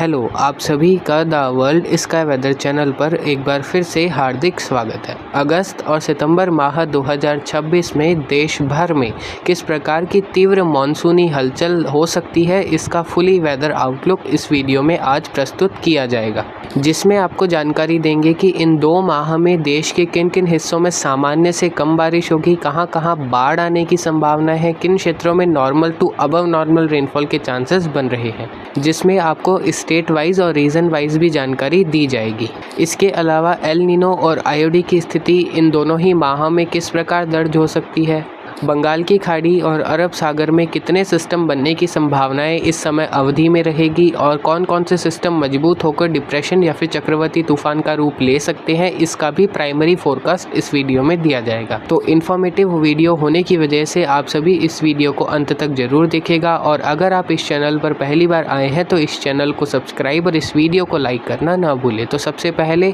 Hello, आप सभी का the world sky weather channel पर एक बार फिर से हार्दिक स्वागत है। अगस्त और सितंबर माह 2026 में देश भर में किस प्रकार की तीव्र मानसूनी हलचल हो सकती है, इसका फुली वेदर आउटलुक इस वीडियो में आज प्रस्तुत किया जाएगा, जिसमें आपको जानकारी देंगे कि इन 2 माह में देश के किन किन हिस्सों में सामान्य से कम बारिश होगी, कहां कहां बाढ़ आने की संभावना है, किन क्षेत्रों में normal to above normal rainfall के चांसेस बन रहे हैं, जिसमें आपको स्टेट वाइज और रीजन वाइज भी जानकारी दी जाएगी। इसके अलावा एल नीनो और आयोडी की स्थिति इन दोनों ही माह में किस प्रकार दर्ज हो सकती है, बंगाल की खाड़ी और अरब सागर में कितने सिस्टम बनने की संभावनाएं इस समय अवधि में रहेगी और कौन कौन से सिस्टम मजबूत होकर डिप्रेशन या फिर चक्रवाती तूफान का रूप ले सकते हैं, इसका भी प्राइमरी फोरकास्ट इस वीडियो में दिया जाएगा। तो इन्फॉर्मेटिव वीडियो होने की वजह से आप सभी इस वीडियो को अंत तक जरूर देखेगा, और अगर आप इस चैनल पर पहली बार आए हैं तो इस चैनल को सब्सक्राइब और इस वीडियो को लाइक करना ना भूलें। तो सबसे पहले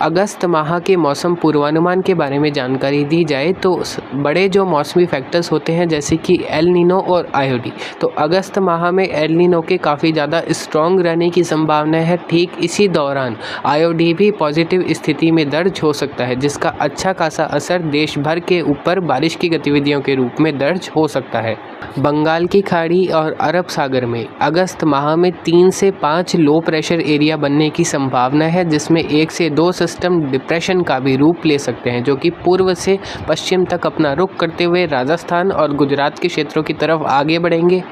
अगस्त माह के मौसम पूर्वानुमान के बारे में जानकारी दी जाए तो बड़े जो मौसमी फैक्टर्स होते हैं जैसे कि एल नीनो और आयोडी, तो अगस्त माह में एल नीनो के काफ़ी ज़्यादा स्ट्रॉन्ग रहने की संभावना है। ठीक इसी दौरान आयोडी भी पॉजिटिव स्थिति में दर्ज हो सकता है, जिसका अच्छा खासा असर देश भर के ऊपर बारिश की गतिविधियों के रूप में दर्ज हो सकता है। बंगाल की खाड़ी और अरब सागर में अगस्त माह में 3 से 5 लो प्रेशर एरिया बनने की संभावना है, जिसमें 1 से 2 सिस्टम डिप्रेशन का भी रूप ले सकते हैं, जो कि पूर्व से पश्चिम तक अपना रुख करते हुए राजस्थान और गुजरात के क्षेत्रों की तरफ आगे बढ़ेंगे,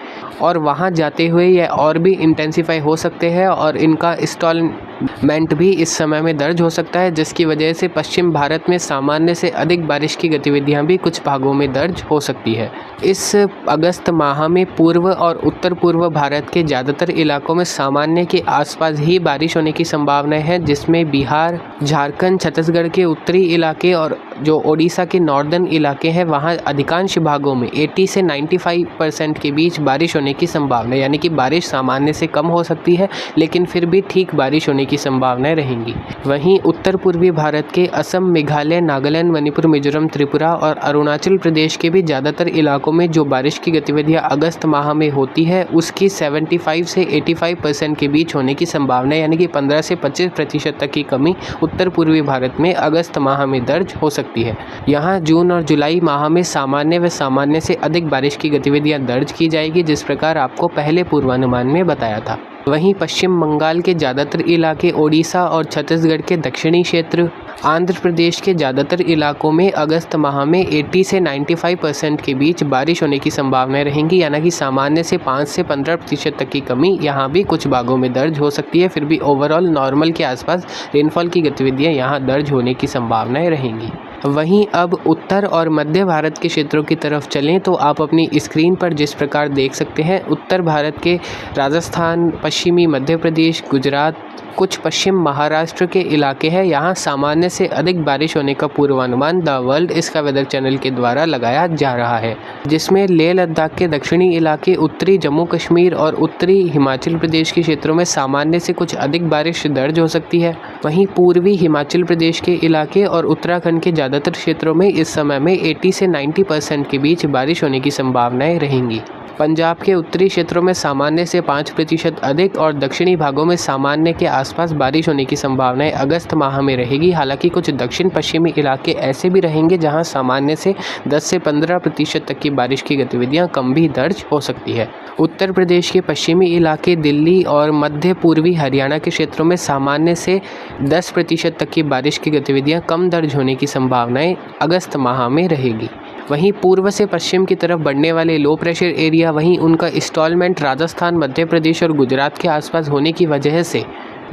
और वहां जाते हुए यह और भी इंटेंसिफाई हो सकते हैं और इनका इंस्टॉलमेंट भी इस समय में दर्ज हो सकता है, जिसकी वजह से पश्चिम भारत में सामान्य से अधिक बारिश की गतिविधियां भी कुछ भागों में दर्ज हो सकती है। इस अगस्त माह में पूर्व और उत्तर पूर्व भारत के ज़्यादातर इलाकों में सामान्य के आसपास ही बारिश होने की संभावना है, जिसमें बिहार, झारखंड, छत्तीसगढ़ के उत्तरी इलाके और जो ओडिशा के नॉर्दर्न इलाके हैं वहाँ अधिकांश भागों में 80 से 95% के बीच बारिश होने की संभावना है, यानी कि बारिश सामान्य से कम हो सकती है लेकिन फिर भी ठीक बारिश होने की संभावनाएं रहेंगी। वहीं उत्तर पूर्वी भारत के असम, मेघालय, नागालैंड, मणिपुर, मिजोरम, त्रिपुरा और अरुणाचल प्रदेश के भी ज़्यादातर इलाकों में जो बारिश की गतिविधियां अगस्त माह में होती है उसकी 75 से 85% के बीच होने की संभावना है, यानी कि 15 से 25% तक की कमी उत्तर पूर्वी भारत में अगस्त माह में दर्ज हो सकती है। यहाँ जून और जुलाई माह में सामान्य व सामान्य से अधिक बारिश की गतिविधियां दर्ज की जाएगी, जिस प्रकार आपको पहले पूर्वानुमान में बताया था। वहीं पश्चिम बंगाल के ज़्यादातर इलाके, ओडिशा और छत्तीसगढ़ के दक्षिणी क्षेत्र, आंध्र प्रदेश के ज़्यादातर इलाकों में अगस्त माह में 80 से 95% के बीच बारिश होने की संभावनाएं रहेंगी, यानी कि सामान्य से 5 से 15% तक की कमी यहाँ भी कुछ भागों में दर्ज हो सकती है। फिर भी ओवरऑल नॉर्मल के आसपास रेनफॉल की गतिविधियाँ यहाँ दर्ज होने की संभावनाएं रहेंगी। वहीं अब उत्तर और मध्य भारत के क्षेत्रों की तरफ चलें तो आप अपनी स्क्रीन पर जिस प्रकार देख सकते हैं, उत्तर भारत के राजस्थान, पश्चिमी मध्य प्रदेश, गुजरात, कुछ पश्चिम महाराष्ट्र के इलाके हैं, यहाँ सामान्य से अधिक बारिश होने का पूर्वानुमान the world sky weather channel के द्वारा लगाया जा रहा है, जिसमें लेह लद्दाख के दक्षिणी इलाके, उत्तरी जम्मू कश्मीर और उत्तरी हिमाचल प्रदेश के क्षेत्रों में सामान्य से कुछ अधिक बारिश दर्ज हो सकती है। वहीं पूर्वी हिमाचल प्रदेश के इलाके और उत्तराखंड के ज़्यादातर क्षेत्रों में इस समय में 80 से 90% के बीच बारिश होने की संभावनाएं रहेंगी। पंजाब के उत्तरी क्षेत्रों में सामान्य से 5% अधिक और दक्षिणी भागों में सामान्य के आसपास बारिश होने की संभावनाएं अगस्त माह में रहेगी। हालांकि कुछ दक्षिण पश्चिमी इलाके ऐसे भी रहेंगे जहां सामान्य से 10 से 15% तक की बारिश की गतिविधियां कम भी दर्ज हो सकती है। उत्तर प्रदेश के पश्चिमी इलाके, दिल्ली और मध्य पूर्वी हरियाणा के क्षेत्रों में सामान्य से 10% तक की बारिश की गतिविधियां कम दर्ज होने की संभावनाएं अगस्त माह में रहेगी। वहीं पूर्व से पश्चिम की तरफ बढ़ने वाले लो प्रेशर एरिया, वहीं उनका इंस्टॉलमेंट राजस्थान, मध्य प्रदेश और गुजरात के आसपास होने की वजह से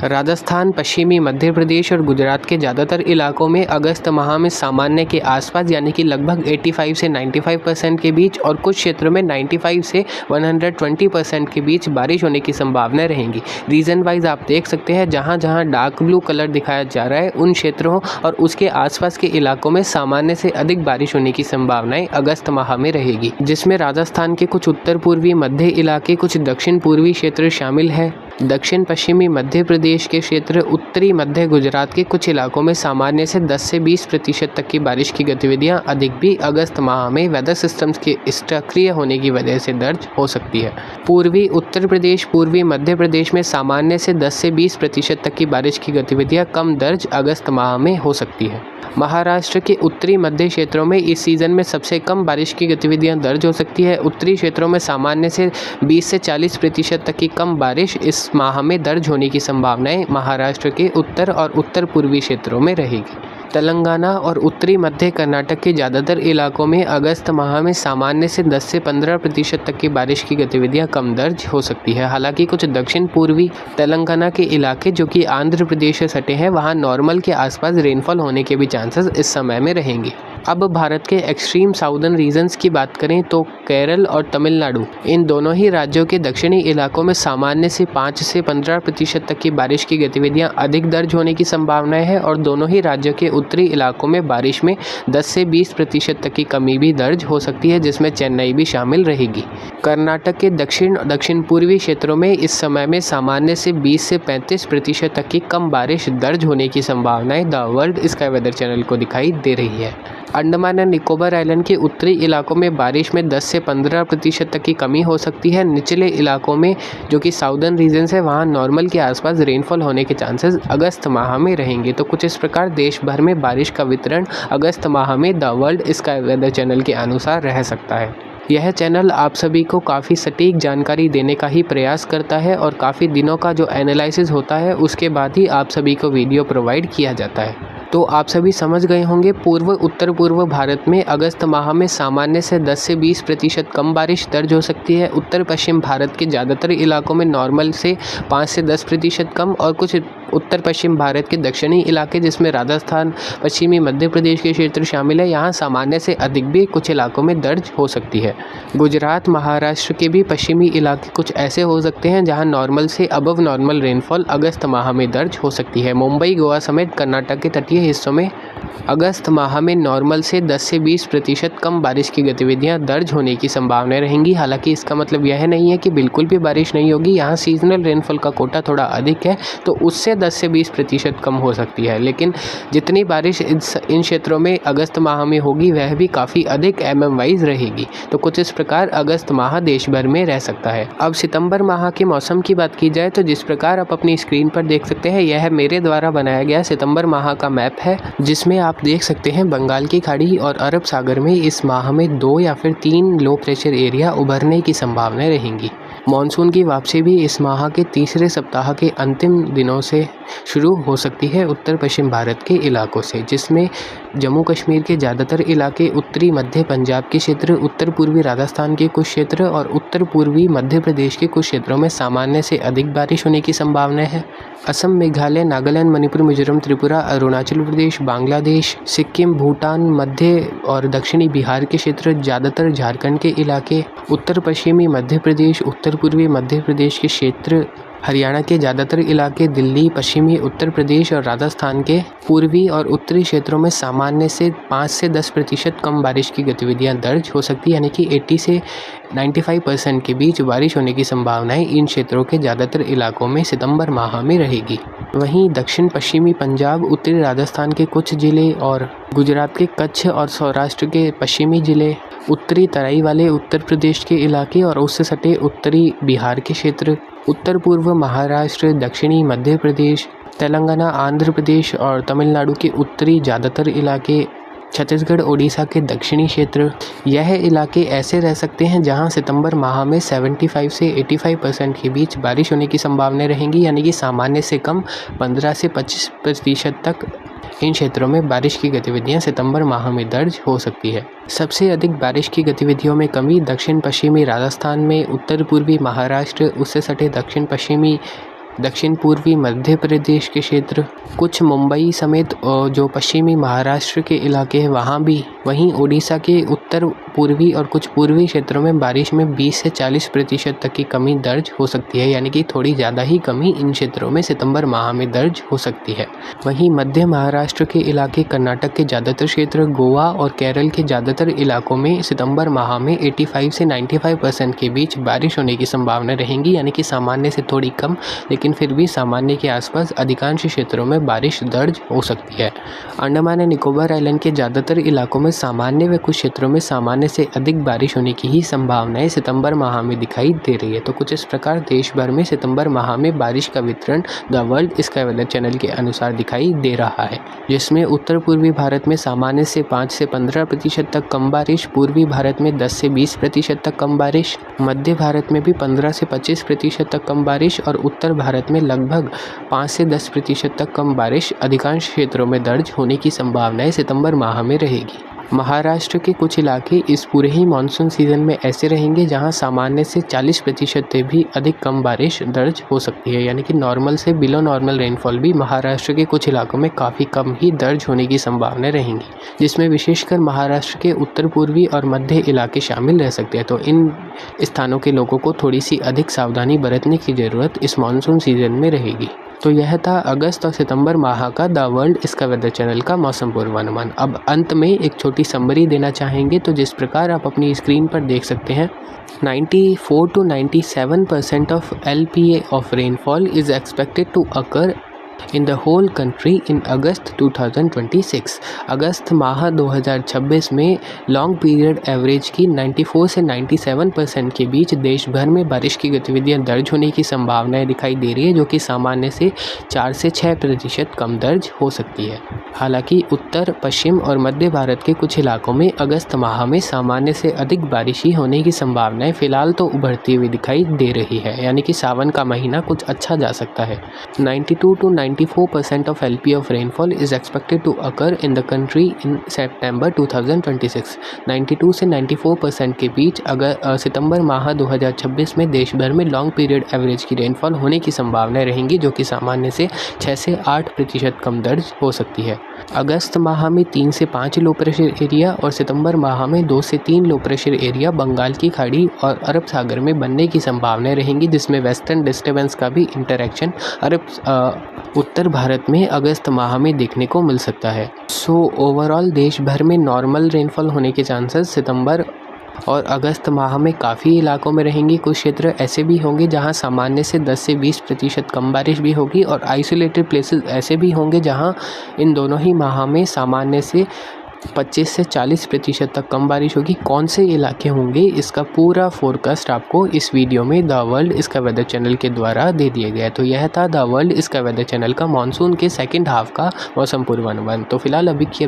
राजस्थान, पश्चिमी मध्य प्रदेश और गुजरात के ज़्यादातर इलाकों में अगस्त माह में सामान्य के आसपास, यानी कि लगभग 85 से 95% के बीच और कुछ क्षेत्रों में 95 से 120% के बीच बारिश होने की संभावना रहेंगी। रीजन वाइज आप देख सकते हैं, जहां जहां डार्क ब्लू कलर दिखाया जा रहा है उन क्षेत्रों और उसके आसपास के इलाकों में सामान्य से अधिक बारिश होने की संभावनाएं अगस्त माह में रहेगी, जिसमें राजस्थान के कुछ उत्तर पूर्वी मध्य इलाके, कुछ दक्षिण पूर्वी क्षेत्र शामिल है। दक्षिण पश्चिमी मध्य प्रदेश के क्षेत्र, उत्तरी मध्य गुजरात के कुछ इलाकों में सामान्य से 10 से 20% तक की बारिश की गतिविधियां अधिक भी अगस्त माह में वेदर सिस्टम्स के सक्रिय होने की वजह से दर्ज हो सकती है। पूर्वी उत्तर प्रदेश, पूर्वी मध्य प्रदेश में सामान्य से 10 से 20% तक की बारिश की गतिविधियां कम दर्ज अगस्त माह में हो सकती है। महाराष्ट्र के उत्तरी मध्य क्षेत्रों में इस सीज़न में सबसे कम बारिश की गतिविधियां दर्ज हो सकती है। उत्तरी क्षेत्रों में सामान्य से 20 से 40% तक की कम बारिश इस माह में दर्ज होने की संभावनाएं महाराष्ट्र के उत्तर और उत्तर पूर्वी क्षेत्रों में रहेगी। तेलंगाना और उत्तरी मध्य कर्नाटक के ज़्यादातर इलाकों में अगस्त माह में सामान्य से 10 से 15% तक की बारिश की गतिविधियां कम दर्ज हो सकती है। हालांकि कुछ दक्षिण पूर्वी तेलंगाना के इलाके जो कि आंध्र प्रदेश से सटे हैं, वहां नॉर्मल के आसपास रेनफॉल होने के भी चांसेस इस समय में रहेंगे। अब भारत के एक्सट्रीम साउदर्न रीजन्स की बात करें तो केरल और तमिलनाडु, इन दोनों ही राज्यों के दक्षिणी इलाकों में सामान्य से 5 से 15% तक की बारिश की गतिविधियां अधिक दर्ज होने की संभावनाएं हैं और दोनों ही राज्यों के उत्तरी इलाकों में बारिश में 10 से 20% तक की कमी भी दर्ज हो सकती है, जिसमें चेन्नई भी शामिल रहेगी। कर्नाटक के दक्षिण पूर्वी क्षेत्रों में इस समय में सामान्य से 20 से 35% तक की कम बारिश दर्ज होने की संभावनाएं the world sky weather channel को दिखाई दे रही है। अंडमान एंड निकोबार आइलैंड के उत्तरी इलाकों में बारिश में 10 से 15% तक की कमी हो सकती है। निचले इलाकों में जो कि साउदर्न रीजन्स है, वहाँ नॉर्मल के आसपास रेनफॉल होने के चांसेस अगस्त माह में रहेंगे। तो कुछ इस प्रकार देश भर में बारिश का वितरण अगस्त माह में the world sky weather channel के अनुसार रह सकता है। यह चैनल आप सभी को काफ़ी सटीक जानकारी देने का ही प्रयास करता है और काफ़ी दिनों का जो एनालिसिस होता है उसके बाद ही आप सभी को वीडियो प्रोवाइड किया जाता है। तो आप सभी समझ गए होंगे, पूर्व उत्तर पूर्व भारत में अगस्त माह में सामान्य से 10 से 20% कम बारिश दर्ज हो सकती है। उत्तर पश्चिम भारत के ज़्यादातर इलाकों में नॉर्मल से 5 से 10% कम और कुछ उत्तर पश्चिम भारत के दक्षिणी इलाके जिसमें राजस्थान, पश्चिमी मध्य प्रदेश के क्षेत्र शामिल है, यहाँ सामान्य से अधिक भी कुछ इलाकों में दर्ज हो सकती है। गुजरात, महाराष्ट्र के भी पश्चिमी इलाके कुछ ऐसे हो सकते हैं जहाँ नॉर्मल से अबव नॉर्मल रेनफॉल अगस्त माह में दर्ज हो सकती है। मुंबई, गोवा समेत कर्नाटक के तटीय हिस्सों में अगस्त माह में नॉर्मल से 10 से 20% कम बारिश की गतिविधियां दर्ज होने की संभावनाएं रहेंगी। हालांकि इसका मतलब यह नहीं है कि बिल्कुल भी बारिश नहीं होगी। यहाँ सीजनल रेनफॉल का कोटा थोड़ा अधिक है तो उससे 10 से 20% कम हो सकती है, लेकिन जितनी बारिश इन क्षेत्रों में अगस्त माह में होगी वह भी काफ़ी अधिक mm वाइज रहेगी। तो कुछ इस प्रकार अगस्त माह देश भर में रह सकता है। अब सितंबर माह के मौसम की बात की जाए तो जिस प्रकार आप अपनी स्क्रीन पर देख सकते हैं, यह मेरे द्वारा बनाया गया सितंबर माह का मैप है, जिसमें आप देख सकते हैं बंगाल की खाड़ी और अरब सागर में इस माह में 2 या फिर 3 लो प्रेशर एरिया उभरने की संभावनाएं रहेंगी। मॉनसून की वापसी भी इस माह के तीसरे सप्ताह के अंतिम दिनों से शुरू हो सकती है उत्तर पश्चिम भारत के इलाकों से, जिसमें जम्मू कश्मीर के ज़्यादातर इलाके, उत्तरी मध्य पंजाब के क्षेत्र, उत्तर पूर्वी राजस्थान के कुछ क्षेत्र और उत्तर पूर्वी मध्य प्रदेश के कुछ क्षेत्रों में सामान्य से अधिक बारिश होने की संभावना है। असम, मेघालय, नागालैंड, मणिपुर, मिजोरम, त्रिपुरा, अरुणाचल प्रदेश, बांग्लादेश, सिक्किम, भूटान, मध्य और दक्षिणी बिहार के क्षेत्र, ज़्यादातर झारखंड के इलाके, उत्तर पश्चिमी मध्य प्रदेश, उत्तर पूर्वी मध्य प्रदेश के क्षेत्र, हरियाणा के ज़्यादातर इलाके, दिल्ली, पश्चिमी उत्तर प्रदेश और राजस्थान के पूर्वी और उत्तरी क्षेत्रों में सामान्य से 5 से 10% कम बारिश की गतिविधियां दर्ज हो सकती है, यानी कि 80 से 95% के बीच बारिश होने की संभावनाएं इन क्षेत्रों के ज़्यादातर इलाकों में सितंबर माह में रहेगी। वहीं दक्षिण पश्चिमी पंजाब, उत्तरी राजस्थान के कुछ ज़िले और गुजरात के कच्छ और सौराष्ट्र के पश्चिमी ज़िले, उत्तरी तराई वाले उत्तर प्रदेश के इलाके और उससे सटे उत्तरी बिहार के क्षेत्र, उत्तर पूर्व महाराष्ट्र, दक्षिणी मध्य प्रदेश, तेलंगाना, आंध्र प्रदेश और तमिलनाडु के उत्तरी ज़्यादातर इलाके, छत्तीसगढ़, ओडिशा के दक्षिणी क्षेत्र, यह इलाके ऐसे रह सकते हैं जहां सितंबर माह में 75 से 85% के बीच बारिश होने की संभावनाएं रहेंगी, यानी कि सामान्य से कम 15 से 25% तक इन क्षेत्रों में बारिश की गतिविधियां सितंबर माह में दर्ज हो सकती है। सबसे अधिक बारिश की गतिविधियों में कमी दक्षिण पश्चिमी राजस्थान में, उत्तर पूर्वी महाराष्ट्र, उससे सटे दक्षिण पूर्वी मध्य प्रदेश के क्षेत्र, कुछ मुंबई समेत जो पश्चिमी महाराष्ट्र के इलाके हैं वहाँ भी, वहीं ओडिशा के उत्तर पूर्वी और कुछ पूर्वी क्षेत्रों में बारिश में 20 से 40% तक की कमी दर्ज हो सकती है, यानी कि थोड़ी ज़्यादा ही कमी इन क्षेत्रों में सितंबर माह में दर्ज हो सकती है। वहीं मध्य महाराष्ट्र के इलाके, कर्नाटक के ज़्यादातर क्षेत्र, गोवा और केरल के ज़्यादातर इलाकों में सितंबर माह में 85 से 95% के बीच बारिश होने की संभावना रहेंगी, यानी कि सामान्य से थोड़ी कम लेकिन फिर भी सामान्य के आसपास अधिकांश क्षेत्रों में बारिश दर्ज हो सकती है। अंडमान एंड निकोबार आइलैंड के ज़्यादातर इलाकों में सामान्य व कुछ क्षेत्रों में सामान्य से अधिक बारिश होने की ही संभावनाएं सितंबर माह में दिखाई दे रही है। तो कुछ इस प्रकार देश भर में सितंबर माह में बारिश का वितरण the world sky weather channel के अनुसार दिखाई दे रहा है, जिसमें उत्तर पूर्वी भारत में सामान्य से 5 से 15% तक कम बारिश, पूर्वी भारत में 10 से 20% तक कम बारिश, मध्य भारत में भी 15 से 25% तक कम बारिश और उत्तर भारत में लगभग 5 से 10% तक कम बारिश अधिकांश क्षेत्रों में दर्ज होने की संभावनाएं सितंबर माह में रहेगी। महाराष्ट्र के कुछ इलाके इस पूरे ही मानसून सीजन में ऐसे रहेंगे जहां सामान्य से 40% से भी अधिक कम बारिश दर्ज हो सकती है, यानी कि नॉर्मल से बिलो नॉर्मल रेनफॉल भी महाराष्ट्र के कुछ इलाकों में काफ़ी कम ही दर्ज होने की संभावनाएं रहेंगी, जिसमें विशेषकर महाराष्ट्र के उत्तर पूर्वी और मध्य इलाके शामिल रह सकते हैं। तो इन स्थानों के लोगों को थोड़ी सी अधिक सावधानी बरतने की ज़रूरत इस मानसून सीजन में रहेगी। तो यह था अगस्त और सितंबर माह का the world sky weather channel का मौसम पूर्वानुमान। अब अंत में एक छोटी समरी देना चाहेंगे, तो जिस प्रकार आप अपनी स्क्रीन पर देख सकते हैं, 94 to 97% of LPA of rainfall is expected to occur in the whole country in August 2026। अगस्त माह 2026 में लॉन्ग पीरियड एवरेज की 94 से 97% के बीच देश भर में बारिश की गतिविधियां दर्ज होने की संभावनाएं दिखाई दे रही है, जो कि सामान्य से 4 से 6% कम दर्ज हो सकती है। हालांकि उत्तर, पश्चिम और मध्य भारत के कुछ इलाकों में अगस्त माह में सामान्य से अधिक बारिश ही होने की संभावनाएं फिलहाल तो उभरती हुई दिखाई दे रही है, यानी कि सावन का महीना कुछ अच्छा जा सकता है। 92 to 94% of LPA of rainfall is expected to occur in the country in September 2026। 92 से 94% के बीच अगर सितंबर माह 2026 में देश भर में लॉन्ग पीरियड एवरेज की रेनफॉल होने की संभावनाएं रहेंगी, जो कि सामान्य से 6 से 8% कम दर्ज हो सकती है। अगस्त माह में 3 से 5 लो प्रेशर एरिया और सितंबर माह में 2 से 3 लो प्रेशर एरिया बंगाल की खाड़ी और अरब सागर में बनने की संभावनाएं रहेंगी, जिसमें वेस्टर्न डिस्टर्बेंस का भी इंटरेक्शन उत्तर भारत में अगस्त माह में देखने को मिल सकता है। सो ओवरऑल देश भर में नॉर्मल रेनफॉल होने के चांसेस सितंबर और अगस्त माह में काफ़ी इलाकों में रहेंगी। कुछ क्षेत्र ऐसे भी होंगे जहां सामान्य से 10 से 20% कम बारिश भी होगी और आइसोलेटेड प्लेसेस ऐसे भी होंगे जहां इन दोनों ही माह में सामान्य से 25 से 40% तक कम बारिश होगी। कौन से इलाके होंगे, इसका पूरा फोरकास्ट आपको इस वीडियो में the world sky weather channel के द्वारा दे दिया गया है। तो यह था the world sky weather channel का मानसून के सेकंड हाफ का मौसम पूर्वानुमान। तो फिलहाल अभी की